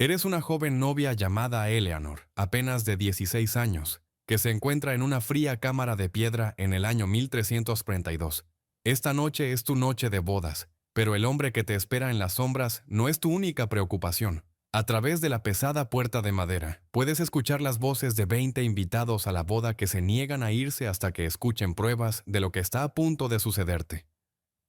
Eres una joven novia llamada Eleanor, apenas de 16 años, que se encuentra en una fría cámara de piedra en el año 1332. Esta noche es tu noche de bodas, pero el hombre que te espera en las sombras no es tu única preocupación. A través de la pesada puerta de madera, puedes escuchar las voces de 20 invitados a la boda que se niegan a irse hasta que escuchen pruebas de lo que está a punto de sucederte.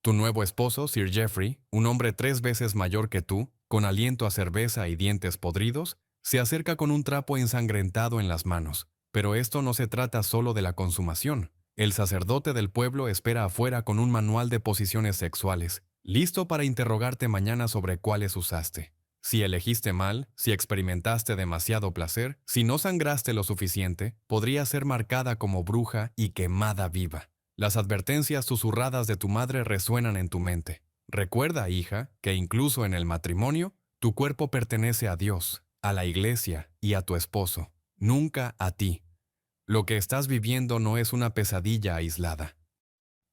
Tu nuevo esposo, Sir Geoffrey, un hombre 3 veces mayor que tú, con aliento a cerveza y dientes podridos, se acerca con un trapo ensangrentado en las manos. Pero esto no se trata solo de la consumación. El sacerdote del pueblo espera afuera con un manual de posiciones sexuales, listo para interrogarte mañana sobre cuáles usaste. Si elegiste mal, si experimentaste demasiado placer, si no sangraste lo suficiente, podría ser marcada como bruja y quemada viva. Las advertencias susurradas de tu madre resuenan en tu mente. Recuerda, hija, que incluso en el matrimonio, tu cuerpo pertenece a Dios, a la iglesia y a tu esposo, nunca a ti. Lo que estás viviendo no es una pesadilla aislada.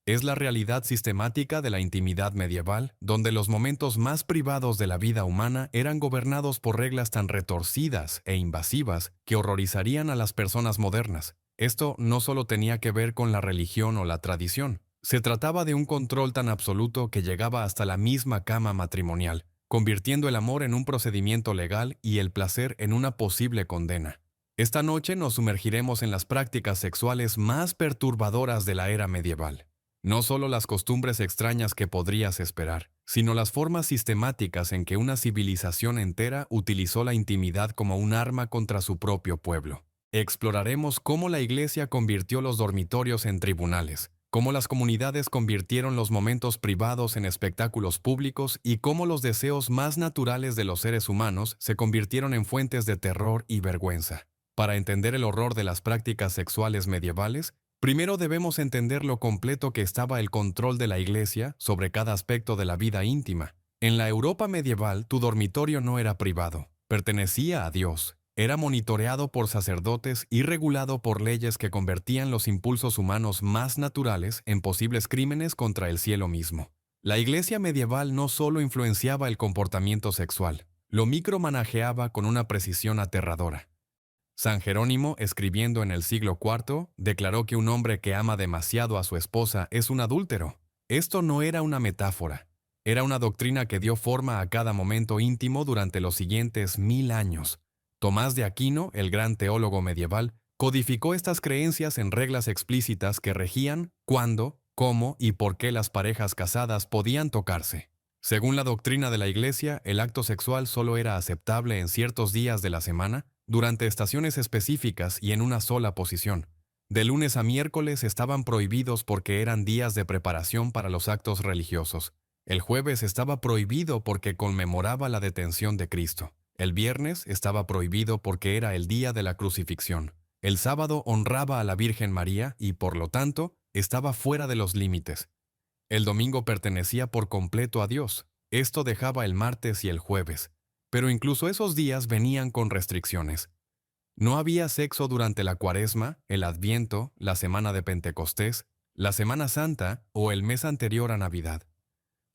Es la realidad sistemática de la intimidad medieval, donde los momentos más privados de la vida humana eran gobernados por reglas tan retorcidas e invasivas que horrorizarían a las personas modernas. Esto no solo tenía que ver con la religión o la tradición. Se trataba de un control tan absoluto que llegaba hasta la misma cama matrimonial, convirtiendo el amor en un procedimiento legal y el placer en una posible condena. Esta noche nos sumergiremos en las prácticas sexuales más perturbadoras de la era medieval. No solo las costumbres extrañas que podrías esperar, sino las formas sistemáticas en que una civilización entera utilizó la intimidad como un arma contra su propio pueblo. Exploraremos cómo la Iglesia convirtió los dormitorios en tribunales, cómo las comunidades convirtieron los momentos privados en espectáculos públicos y cómo los deseos más naturales de los seres humanos se convirtieron en fuentes de terror y vergüenza. Para entender el horror de las prácticas sexuales medievales, primero debemos entender lo completo que estaba el control de la Iglesia sobre cada aspecto de la vida íntima. En la Europa medieval, tu dormitorio no era privado, pertenecía a Dios. Era monitoreado por sacerdotes y regulado por leyes que convertían los impulsos humanos más naturales en posibles crímenes contra el cielo mismo. La Iglesia medieval no solo influenciaba el comportamiento sexual, lo micromanajeaba con una precisión aterradora. San Jerónimo, escribiendo en el siglo IV, declaró que un hombre que ama demasiado a su esposa es un adúltero. Esto no era una metáfora. Era una doctrina que dio forma a cada momento íntimo durante los siguientes 1000 años. Tomás de Aquino, el gran teólogo medieval, codificó estas creencias en reglas explícitas que regían cuándo, cómo y por qué las parejas casadas podían tocarse. Según la doctrina de la Iglesia, el acto sexual solo era aceptable en ciertos días de la semana, durante estaciones específicas y en una sola posición. De lunes a miércoles estaban prohibidos porque eran días de preparación para los actos religiosos. El jueves estaba prohibido porque conmemoraba la detención de Cristo. El viernes estaba prohibido porque era el día de la crucifixión. El sábado honraba a la Virgen María y, por lo tanto, estaba fuera de los límites. El domingo pertenecía por completo a Dios. Esto dejaba el martes y el jueves. Pero incluso esos días venían con restricciones. No había sexo durante la Cuaresma, el Adviento, la Semana de Pentecostés, la Semana Santa o el mes anterior a Navidad.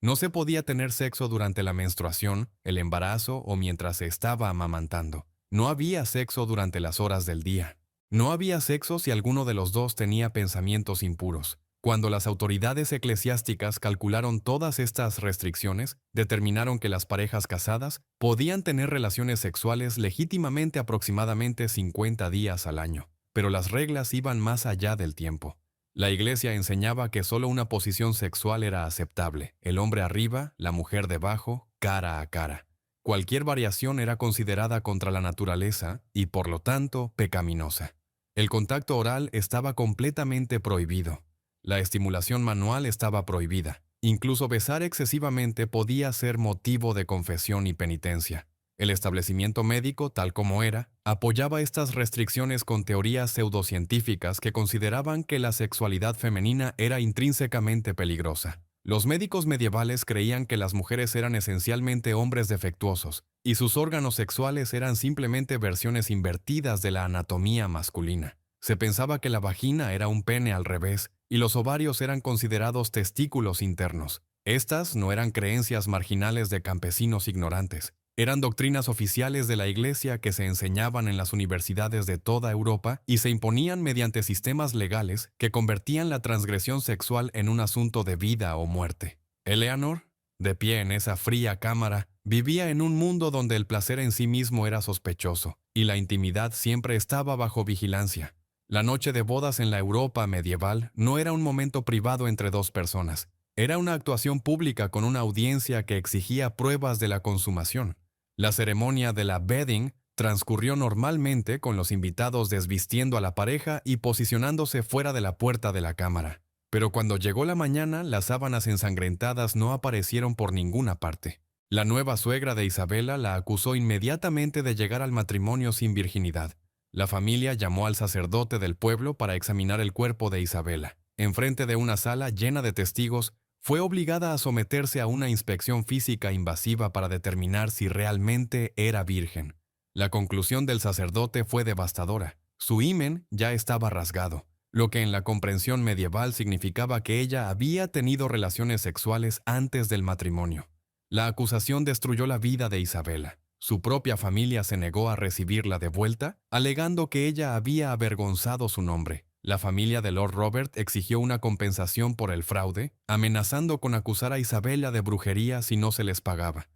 No se podía tener sexo durante la menstruación, el embarazo o mientras se estaba amamantando. No había sexo durante las horas del día. No había sexo si alguno de los dos tenía pensamientos impuros. Cuando las autoridades eclesiásticas calcularon todas estas restricciones, determinaron que las parejas casadas podían tener relaciones sexuales legítimamente aproximadamente 50 días al año, pero las reglas iban más allá del tiempo. La Iglesia enseñaba que solo una posición sexual era aceptable, el hombre arriba, la mujer debajo, cara a cara. Cualquier variación era considerada contra la naturaleza y, por lo tanto, pecaminosa. El contacto oral estaba completamente prohibido. La estimulación manual estaba prohibida. Incluso besar excesivamente podía ser motivo de confesión y penitencia. El establecimiento médico, tal como era, apoyaba estas restricciones con teorías pseudocientíficas que consideraban que la sexualidad femenina era intrínsecamente peligrosa. Los médicos medievales creían que las mujeres eran esencialmente hombres defectuosos, y sus órganos sexuales eran simplemente versiones invertidas de la anatomía masculina. Se pensaba que la vagina era un pene al revés, y los ovarios eran considerados testículos internos. Estas no eran creencias marginales de campesinos ignorantes. Eran doctrinas oficiales de la Iglesia que se enseñaban en las universidades de toda Europa y se imponían mediante sistemas legales que convertían la transgresión sexual en un asunto de vida o muerte. Eleanor, de pie en esa fría cámara, vivía en un mundo donde el placer en sí mismo era sospechoso y la intimidad siempre estaba bajo vigilancia. La noche de bodas en la Europa medieval no era un momento privado entre dos personas. Era una actuación pública con una audiencia que exigía pruebas de la consumación. La ceremonia de la wedding transcurrió normalmente con los invitados desvistiendo a la pareja y posicionándose fuera de la puerta de la cámara. Pero cuando llegó la mañana, las sábanas ensangrentadas no aparecieron por ninguna parte. La nueva suegra de Isabela la acusó inmediatamente de llegar al matrimonio sin virginidad. La familia llamó al sacerdote del pueblo para examinar el cuerpo de Isabela. Enfrente de una sala llena de testigos, fue obligada a someterse a una inspección física invasiva para determinar si realmente era virgen. La conclusión del sacerdote fue devastadora. Su himen ya estaba rasgado, lo que en la comprensión medieval significaba que ella había tenido relaciones sexuales antes del matrimonio. La acusación destruyó la vida de Isabela. Su propia familia se negó a recibirla de vuelta, alegando que ella había avergonzado su nombre. La familia de Lord Robert exigió una compensación por el fraude, amenazando con acusar a Isabela de brujería si no se les pagaba.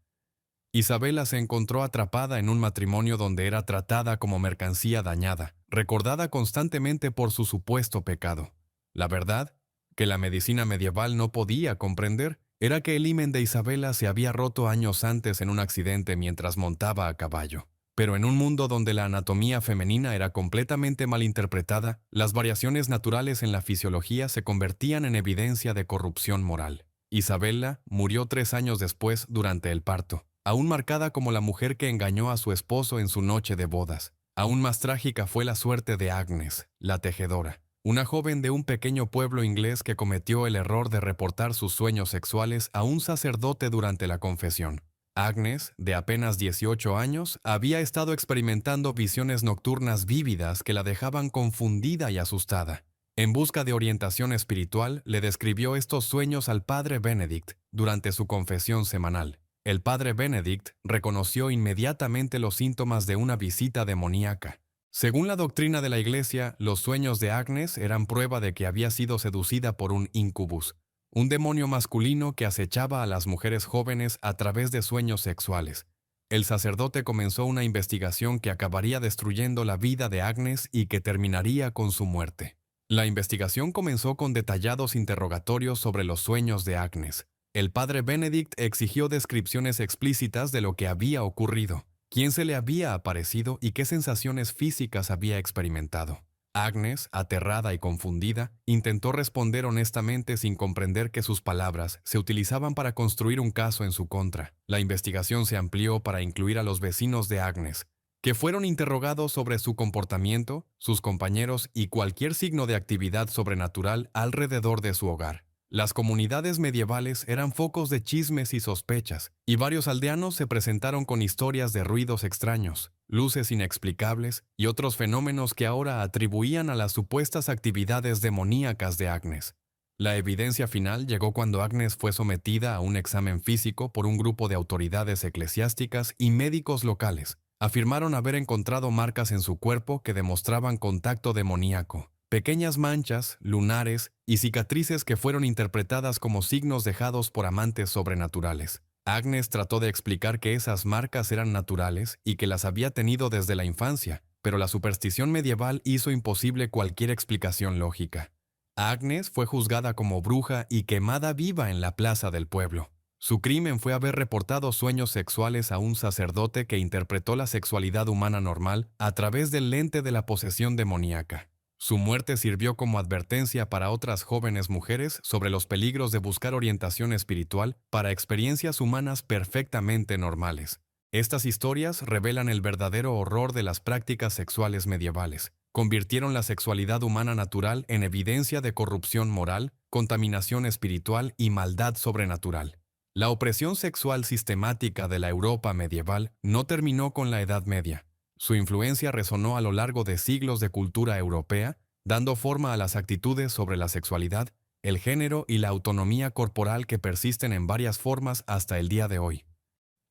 Isabela se encontró atrapada en un matrimonio donde era tratada como mercancía dañada, recordada constantemente por su supuesto pecado. La verdad, que la medicina medieval no podía comprender, era que el himen de Isabela se había roto años antes en un accidente mientras montaba a caballo. Pero en un mundo donde la anatomía femenina era completamente malinterpretada, las variaciones naturales en la fisiología se convertían en evidencia de corrupción moral. Isabela murió 3 años después durante el parto, aún marcada como la mujer que engañó a su esposo en su noche de bodas. Aún más trágica fue la suerte de Agnes, la tejedora, una joven de un pequeño pueblo inglés que cometió el error de reportar sus sueños sexuales a un sacerdote durante la confesión. Agnes, de apenas 18 años, había estado experimentando visiones nocturnas vívidas que la dejaban confundida y asustada. En busca de orientación espiritual, le describió estos sueños al padre Benedict durante su confesión semanal. El padre Benedict reconoció inmediatamente los síntomas de una visita demoníaca. Según la doctrina de la Iglesia, los sueños de Agnes eran prueba de que había sido seducida por un incubus, un demonio masculino que acechaba a las mujeres jóvenes a través de sueños sexuales. El sacerdote comenzó una investigación que acabaría destruyendo la vida de Agnes y que terminaría con su muerte. La investigación comenzó con detallados interrogatorios sobre los sueños de Agnes. El padre Benedict exigió descripciones explícitas de lo que había ocurrido, quién se le había aparecido y qué sensaciones físicas había experimentado. Agnes, aterrada y confundida, intentó responder honestamente sin comprender que sus palabras se utilizaban para construir un caso en su contra. La investigación se amplió para incluir a los vecinos de Agnes, que fueron interrogados sobre su comportamiento, sus compañeros y cualquier signo de actividad sobrenatural alrededor de su hogar. Las comunidades medievales eran focos de chismes y sospechas, y varios aldeanos se presentaron con historias de ruidos extraños, luces inexplicables y otros fenómenos que ahora atribuían a las supuestas actividades demoníacas de Agnes. La evidencia final llegó cuando Agnes fue sometida a un examen físico por un grupo de autoridades eclesiásticas y médicos locales. Afirmaron haber encontrado marcas en su cuerpo que demostraban contacto demoníaco. Pequeñas manchas, lunares y cicatrices que fueron interpretadas como signos dejados por amantes sobrenaturales. Agnes trató de explicar que esas marcas eran naturales y que las había tenido desde la infancia, pero la superstición medieval hizo imposible cualquier explicación lógica. Agnes fue juzgada como bruja y quemada viva en la plaza del pueblo. Su crimen fue haber reportado sueños sexuales a un sacerdote que interpretó la sexualidad humana normal a través del lente de la posesión demoníaca. Su muerte sirvió como advertencia para otras jóvenes mujeres sobre los peligros de buscar orientación espiritual para experiencias humanas perfectamente normales. Estas historias revelan el verdadero horror de las prácticas sexuales medievales. Convirtieron la sexualidad humana natural en evidencia de corrupción moral, contaminación espiritual y maldad sobrenatural. La opresión sexual sistemática de la Europa medieval no terminó con la Edad Media. Su influencia resonó a lo largo de siglos de cultura europea, dando forma a las actitudes sobre la sexualidad, el género y la autonomía corporal que persisten en varias formas hasta el día de hoy.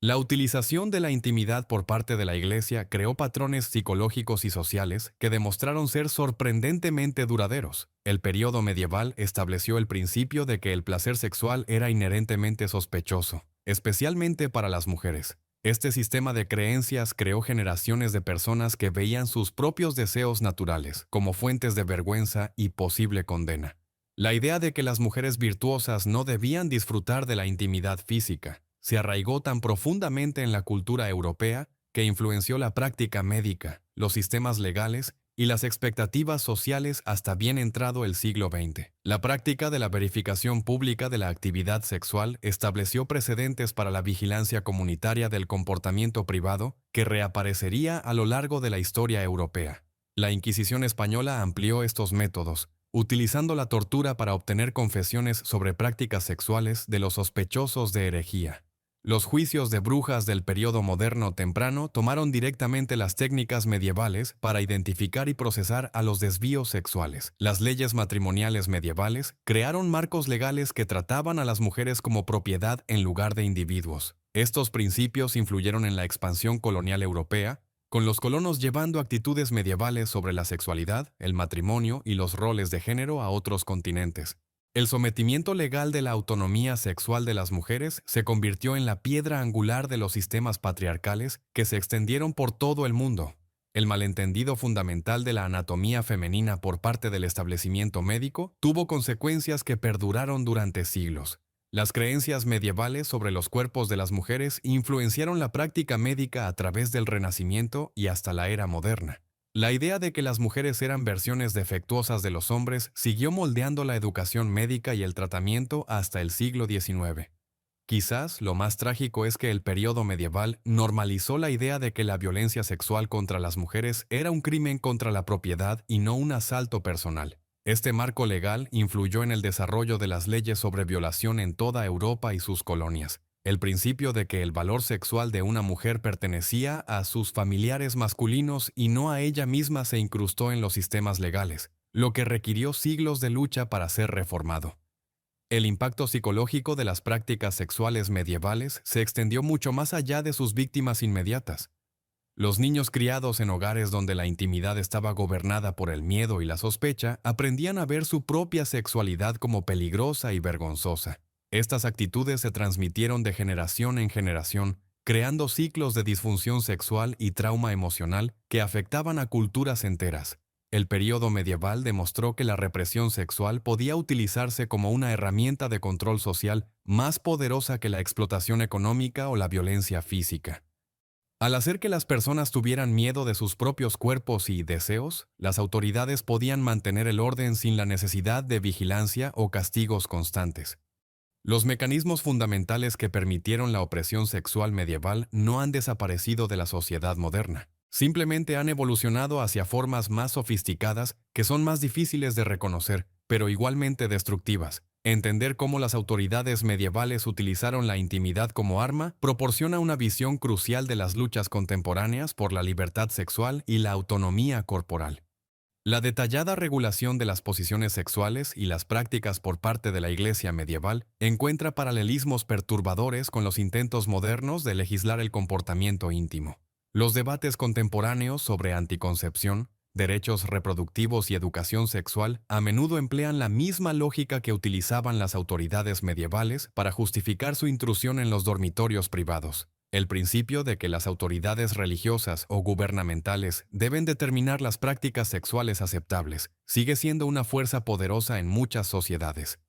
La utilización de la intimidad por parte de la Iglesia creó patrones psicológicos y sociales que demostraron ser sorprendentemente duraderos. El período medieval estableció el principio de que el placer sexual era inherentemente sospechoso, especialmente para las mujeres. Este sistema de creencias creó generaciones de personas que veían sus propios deseos naturales como fuentes de vergüenza y posible condena. La idea de que las mujeres virtuosas no debían disfrutar de la intimidad física se arraigó tan profundamente en la cultura europea que influenció la práctica médica, los sistemas legales y las expectativas sociales hasta bien entrado el siglo XX. La práctica de la verificación pública de la actividad sexual estableció precedentes para la vigilancia comunitaria del comportamiento privado que reaparecería a lo largo de la historia europea. La Inquisición española amplió estos métodos, utilizando la tortura para obtener confesiones sobre prácticas sexuales de los sospechosos de herejía. Los juicios de brujas del período moderno temprano tomaron directamente las técnicas medievales para identificar y procesar a los desvíos sexuales. Las leyes matrimoniales medievales crearon marcos legales que trataban a las mujeres como propiedad en lugar de individuos. Estos principios influyeron en la expansión colonial europea, con los colonos llevando actitudes medievales sobre la sexualidad, el matrimonio y los roles de género a otros continentes. El sometimiento legal de la autonomía sexual de las mujeres se convirtió en la piedra angular de los sistemas patriarcales que se extendieron por todo el mundo. El malentendido fundamental de la anatomía femenina por parte del establecimiento médico tuvo consecuencias que perduraron durante siglos. Las creencias medievales sobre los cuerpos de las mujeres influenciaron la práctica médica a través del Renacimiento y hasta la era moderna. La idea de que las mujeres eran versiones defectuosas de los hombres siguió moldeando la educación médica y el tratamiento hasta el siglo XIX. Quizás lo más trágico es que el período medieval normalizó la idea de que la violencia sexual contra las mujeres era un crimen contra la propiedad y no un asalto personal. Este marco legal influyó en el desarrollo de las leyes sobre violación en toda Europa y sus colonias. El principio de que el valor sexual de una mujer pertenecía a sus familiares masculinos y no a ella misma se incrustó en los sistemas legales, lo que requirió siglos de lucha para ser reformado. El impacto psicológico de las prácticas sexuales medievales se extendió mucho más allá de sus víctimas inmediatas. Los niños criados en hogares donde la intimidad estaba gobernada por el miedo y la sospecha aprendían a ver su propia sexualidad como peligrosa y vergonzosa. Estas actitudes se transmitieron de generación en generación, creando ciclos de disfunción sexual y trauma emocional que afectaban a culturas enteras. El período medieval demostró que la represión sexual podía utilizarse como una herramienta de control social más poderosa que la explotación económica o la violencia física. Al hacer que las personas tuvieran miedo de sus propios cuerpos y deseos, las autoridades podían mantener el orden sin la necesidad de vigilancia o castigos constantes. Los mecanismos fundamentales que permitieron la opresión sexual medieval no han desaparecido de la sociedad moderna. Simplemente han evolucionado hacia formas más sofisticadas que son más difíciles de reconocer, pero igualmente destructivas. Entender cómo las autoridades medievales utilizaron la intimidad como arma proporciona una visión crucial de las luchas contemporáneas por la libertad sexual y la autonomía corporal. La detallada regulación de las posiciones sexuales y las prácticas por parte de la Iglesia medieval encuentra paralelismos perturbadores con los intentos modernos de legislar el comportamiento íntimo. Los debates contemporáneos sobre anticoncepción, derechos reproductivos y educación sexual a menudo emplean la misma lógica que utilizaban las autoridades medievales para justificar su intrusión en los dormitorios privados. El principio de que las autoridades religiosas o gubernamentales deben determinar las prácticas sexuales aceptables sigue siendo una fuerza poderosa en muchas sociedades.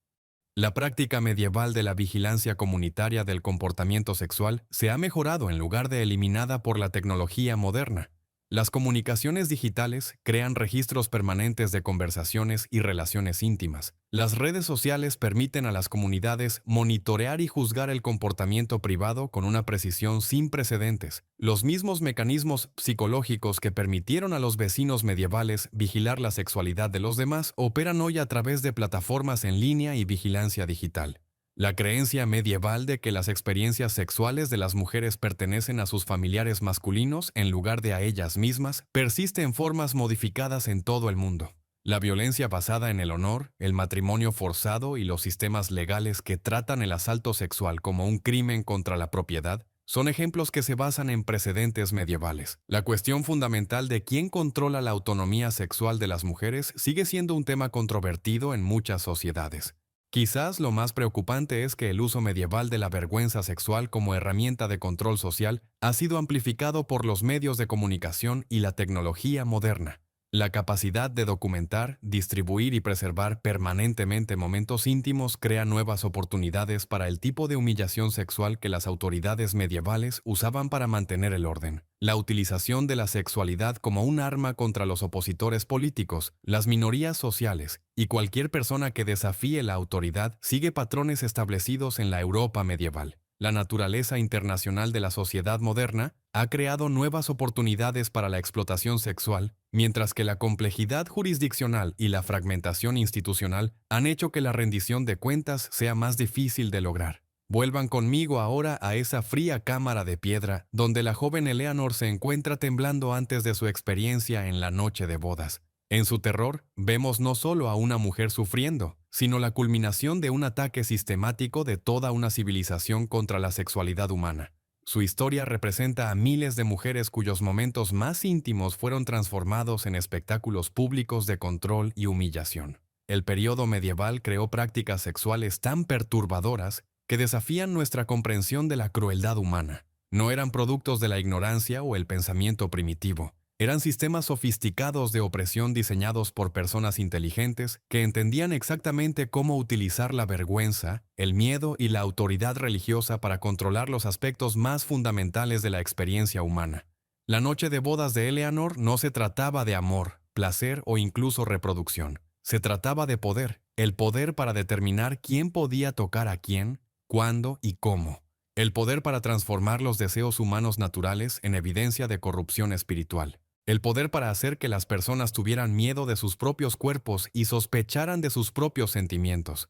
La práctica medieval de la vigilancia comunitaria del comportamiento sexual se ha mejorado en lugar de eliminada por la tecnología moderna. Las comunicaciones digitales crean registros permanentes de conversaciones y relaciones íntimas. Las redes sociales permiten a las comunidades monitorear y juzgar el comportamiento privado con una precisión sin precedentes. Los mismos mecanismos psicológicos que permitieron a los vecinos medievales vigilar la sexualidad de los demás operan hoy a través de plataformas en línea y vigilancia digital. La creencia medieval de que las experiencias sexuales de las mujeres pertenecen a sus familiares masculinos en lugar de a ellas mismas persiste en formas modificadas en todo el mundo. La violencia basada en el honor, el matrimonio forzado y los sistemas legales que tratan el asalto sexual como un crimen contra la propiedad Son ejemplos que se basan en precedentes medievales. La cuestión fundamental de quién controla la autonomía sexual de las mujeres sigue siendo un tema controvertido en muchas sociedades. Quizás lo más preocupante es que el uso medieval de la vergüenza sexual como herramienta de control social ha sido amplificado por los medios de comunicación y la tecnología moderna. La capacidad de documentar, distribuir y preservar permanentemente momentos íntimos crea nuevas oportunidades para el tipo de humillación sexual que las autoridades medievales usaban para mantener el orden. La utilización de la sexualidad como un arma contra los opositores políticos, las minorías sociales y cualquier persona que desafíe la autoridad sigue patrones establecidos en la Europa medieval. La naturaleza internacional de la sociedad moderna ha creado nuevas oportunidades para la explotación sexual, mientras que la complejidad jurisdiccional y la fragmentación institucional han hecho que la rendición de cuentas sea más difícil de lograr. Vuelvan conmigo ahora a esa fría cámara de piedra donde la joven Eleanor se encuentra temblando antes de su experiencia en la noche de bodas. En su terror, vemos no solo a una mujer sufriendo, sino la culminación de un ataque sistemático de toda una civilización contra la sexualidad humana. Su historia representa a miles de mujeres cuyos momentos más íntimos fueron transformados en espectáculos públicos de control y humillación. El periodo medieval creó prácticas sexuales tan perturbadoras que desafían nuestra comprensión de la crueldad humana. No eran productos de la ignorancia o el pensamiento primitivo. Eran sistemas sofisticados de opresión diseñados por personas inteligentes que entendían exactamente cómo utilizar la vergüenza, el miedo y la autoridad religiosa para controlar los aspectos más fundamentales de la experiencia humana. La noche de bodas de Eleanor no se trataba de amor, placer o incluso reproducción. Se trataba de poder, el poder para determinar quién podía tocar a quién, cuándo y cómo. El poder para transformar los deseos humanos naturales en evidencia de corrupción espiritual. El poder para hacer que las personas tuvieran miedo de sus propios cuerpos y sospecharan de sus propios sentimientos.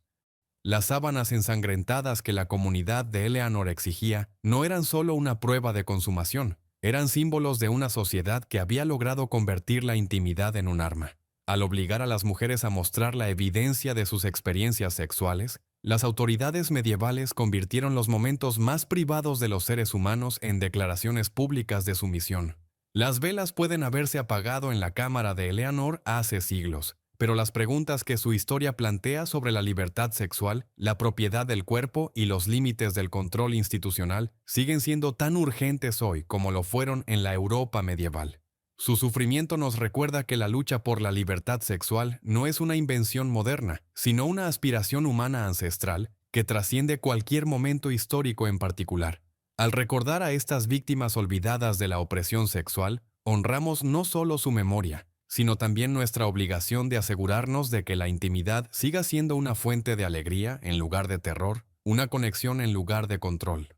Las sábanas ensangrentadas que la comunidad de Eleanor exigía no eran solo una prueba de consumación, eran símbolos de una sociedad que había logrado convertir la intimidad en un arma. Al obligar a las mujeres a mostrar la evidencia de sus experiencias sexuales, las autoridades medievales convirtieron los momentos más privados de los seres humanos en declaraciones públicas de sumisión. Las velas pueden haberse apagado en la cámara de Eleanor hace siglos, pero las preguntas que su historia plantea sobre la libertad sexual, la propiedad del cuerpo y los límites del control institucional siguen siendo tan urgentes hoy como lo fueron en la Europa medieval. Su sufrimiento nos recuerda que la lucha por la libertad sexual no es una invención moderna, sino una aspiración humana ancestral que trasciende cualquier momento histórico en particular. Al recordar a estas víctimas olvidadas de la opresión sexual, honramos no solo su memoria, sino también nuestra obligación de asegurarnos de que la intimidad siga siendo una fuente de alegría en lugar de terror, una conexión en lugar de control.